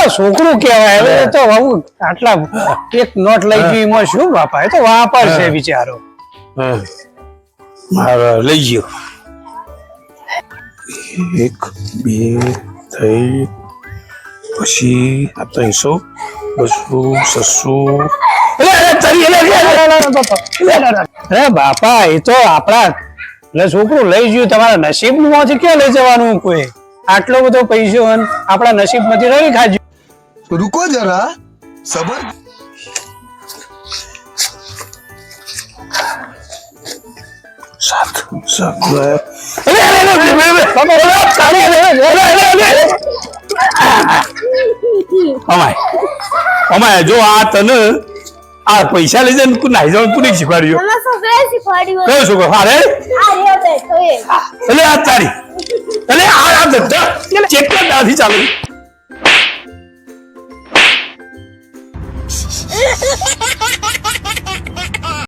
છોકરું કેવાય તો આટલા એક નોટ લઈ ગયું એમાં શું બાપા એ તો વાપર છે બિચારો લઈ ગયો 1 2 3 પછી 300 200 600 બાપા એ તો આપડા એટલે છોકરું લઈ ગયું તમારા નસીબ માંથી ક્યાં લઈ જવાનું કોઈ આટલો બધો પૈસો આપડા નસીબ માંથી રવી ખાજો रुको जरा सबर અમાય જો આ તને આ પૈસા લઈ જાય નાઈ જવાનું તું નહીં શીખવાડ્યું કયો છોકરો હારે એટલે આ તારી એટલે આ ધંધા ચેટલા દાથી ચાલુ